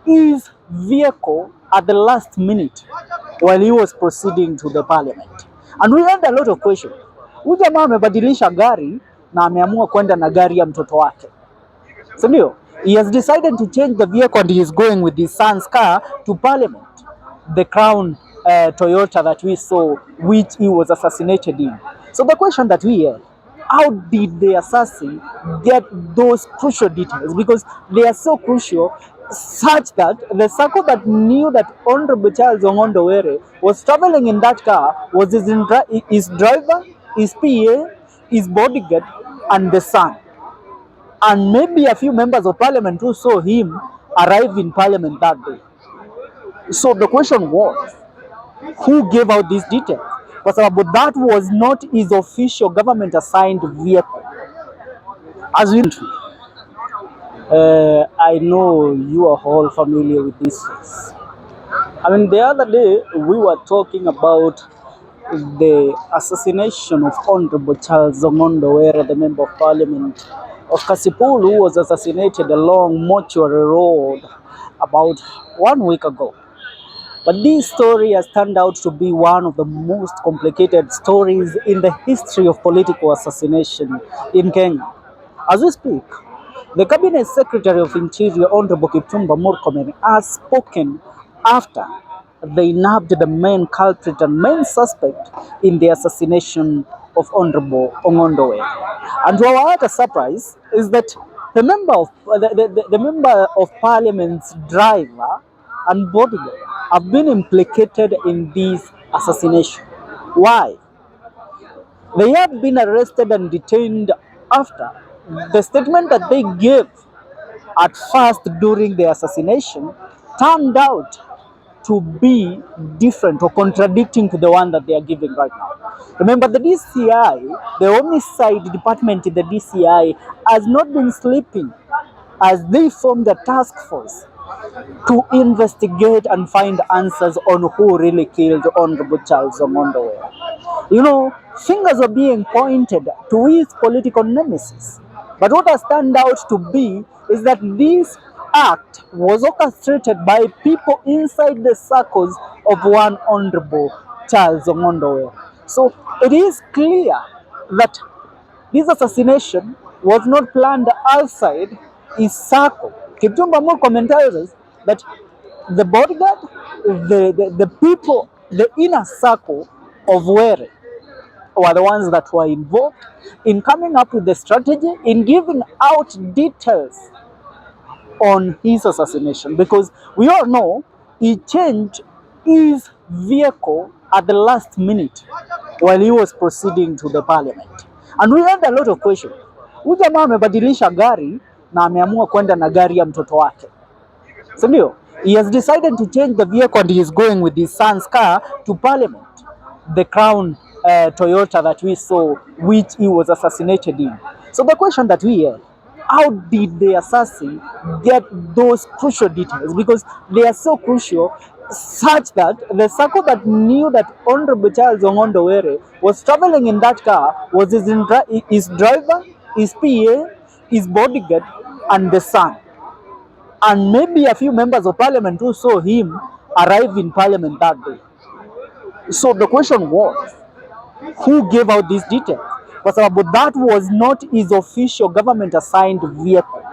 his vehicle at the last minute while he was proceeding to the parliament. And we had a lot of questions. Huyu jamaa amebadilisha gari na ameamua kwenda na gari ya mtoto wake. So ndio, he has decided to change the vehicle and he is going with his son's car to parliament. The crown Toyota that we saw, which he was assassinated in. So the question that we have, how did the assassin get those crucial details? Because they are so crucial, such that the circle that knew that Honorable Charles Ongondowere was traveling in that car was his driver, his PA, his bodyguard, and the son. And maybe a few members of parliament who saw him arrive in parliament that day. So the question was, who gave out these details? But that was not his official government assigned vehicle. As we I know you are all familiar with this. I mean, the other day we were talking about the assassination of Honorable Charles Ongondowere, the Member of Parliament of Kasipul, who was assassinated along Mortuary Road about 1 week ago. But this story has turned out to be one of the most complicated stories in the history of political assassination in Kenya. As we speak, the Cabinet Secretary of Interior, Honorable Murkomen, has spoken after they nabbed the main culprit and main suspect in the assassination of Honorable Ongondowere. And to our utter surprise is that the member of Parliament's driver and bodyguard have been implicated in this assassination. Why? They have been arrested and detained after the statement that they gave at first during the assassination turned out to be different or contradicting to the one that they are giving right now. Remember, the DCI, the homicide department in the DCI, has not been sleeping as they formed a task force to investigate and find answers on who really killed Honorable Charles Ongondowere. You know, fingers are being pointed to his political nemesis. But what has turned out to be is that this act was orchestrated by people inside the circles of one Honorable Charles Ongondowere. So it is clear that this assassination was not planned outside his circle. Kipchumba Murkomen tells us that the bodyguard, the people, the inner circle of Were were the ones that were involved in coming up with the strategy, in giving out details on his assassination. Because we all know he changed his vehicle at the last minute while he was proceeding to the parliament. And we had a lot of questions. Huyu jamaa amebadilisha gari na ameamua kwenda na gari ya mtoto wake. So ndio, he has decided to change the vehicle and he is going with his son's car to parliament. The crown Toyota that we saw, which he was assassinated in. So the question that we have, how did the assassin get those crucial details? Because they are so crucial, such that the circle that knew that Honorable Charles Ongondowere was traveling in that car was his driver, his PA, his bodyguard, and the son. And maybe a few members of parliament who saw him arrive in parliament that day. So the question was, who gave out these details? But that was not his official government assigned vehicle.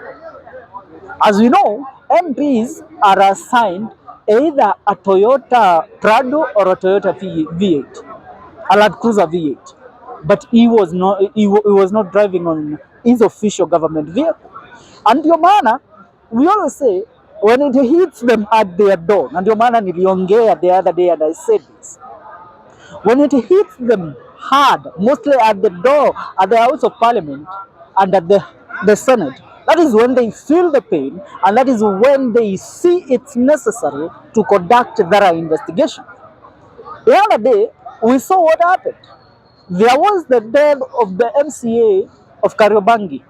As we know, MPs are assigned either a Toyota Prado or a Toyota V8, a Land Cruiser V8. But he was not driving on his official government vehicle. And your maana, we always say, when it hits them at their door, and your maana niliongea the other day and I said this, when it hits them hard, mostly at the door, at the House of Parliament and at the Senate, that is when they feel the pain, and that is when they see it's necessary to conduct thorough investigation. The other day, we saw what happened. There was the death of the MCA of Kariobangi,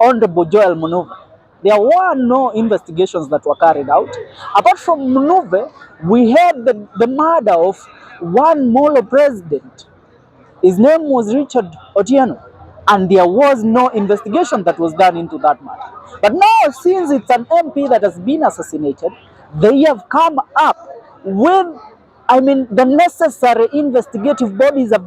Honorable Joel Munuve. There were no investigations that were carried out. Apart from Munuve, we had the murder of one Molo president. His name was Richard Otieno. and there was no investigation that was done into that matter. But now, since it's an MP that has been assassinated, they have come up with, the necessary investigative bodies have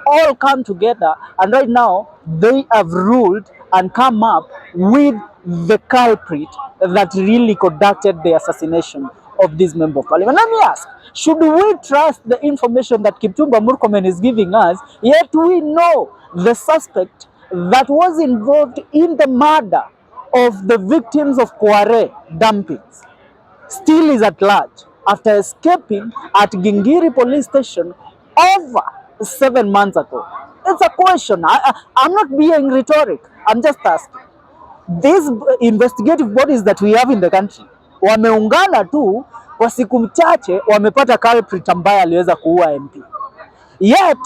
all come together, and right now they have ruled and come up with the culprit that really conducted the assassination of this member of parliament. Let me ask, should we trust the information that Kipchumba Murkomen is giving us, yet we know the suspect that was involved in the murder of the victims of Kware dumpings still is at large after escaping at Gingiri police station over 7 months ago? It's a question. I'm not being rhetoric. I'm just asking. These investigative bodies that we have in the country wameungana tu kwa siku mchache wamepata culprit ambaye aliweza kuua MP. Yet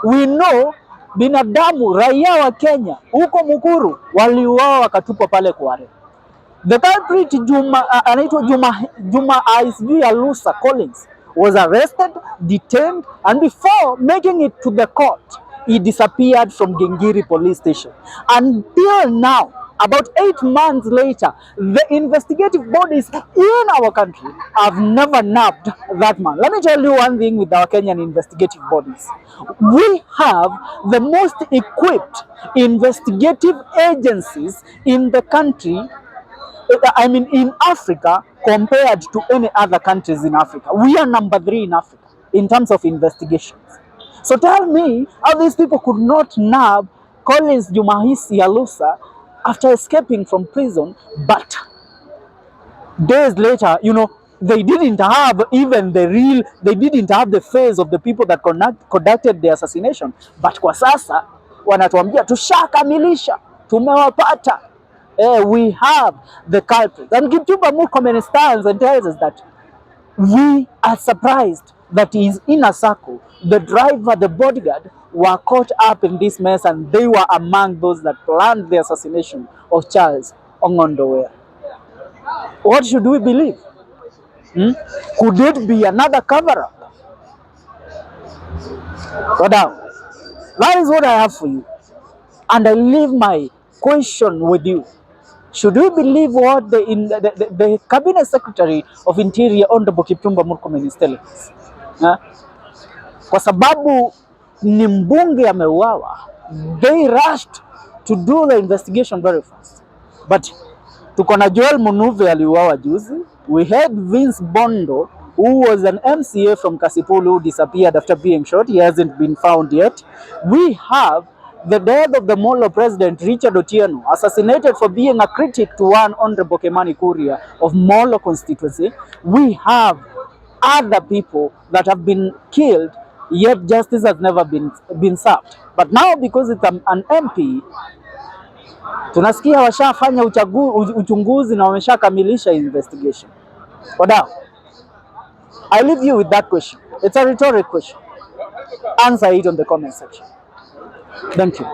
we know binadamu raia wa Kenya huko Mukuru waliuawa wakatupwa pale Kware. The culprit anaitwa Juma ISV Alusa Collins was arrested, detained, and before making it to the court, he disappeared from Gingiri police station. Until now, about 8 months later, the investigative bodies in our country have never nabbed that man. Let me tell you one thing with our Kenyan investigative bodies. We have the most equipped investigative agencies in the country, in Africa, compared to any other countries in Africa. We are number 3 in Africa in terms of investigations. So tell me how these people could not nab Collins Jumahisi Alusa after escaping from prison, but days later, they didn't have they didn't have the face of the people that conducted the assassination. But kwa sasa wanatuambia tushakamilisha, tumewapata. We have the culprit. And Kipchumba Murkomen stands and tells us that we are surprised that he is in a circle. The driver, the bodyguard were caught up in this mess, and they were among those that planned the assassination of Charles Ong'ondo. What should we believe? Could it be another cover-up? Go down. That is what I have for you. And I leave my question with you. Should we believe what the Cabinet Secretary of Interior, Honorable Kipchumba Murkomen, is telling us? Kwa sababu ni mbunge ameuawa, they rushed to do the investigation very fast. But tuko na Joel Munuve aliuawa juzi. We had Vince Bondo, who was an MCA from Kasipulu, who disappeared after being shot. He hasn't been found yet. We have the death of the Molo president, Richard Otieno, assassinated for being a critic to one Honorable Kimani Kuria of Molo constituency. We have other people that have been killed, yet justice has never been served. But now, because it's an MP, tunasikia washafanya uchunguzi na wameshakamilisha investigation. Wadau, I leave you with that question. It's a rhetoric question. Answer it on the comment section. Thank you.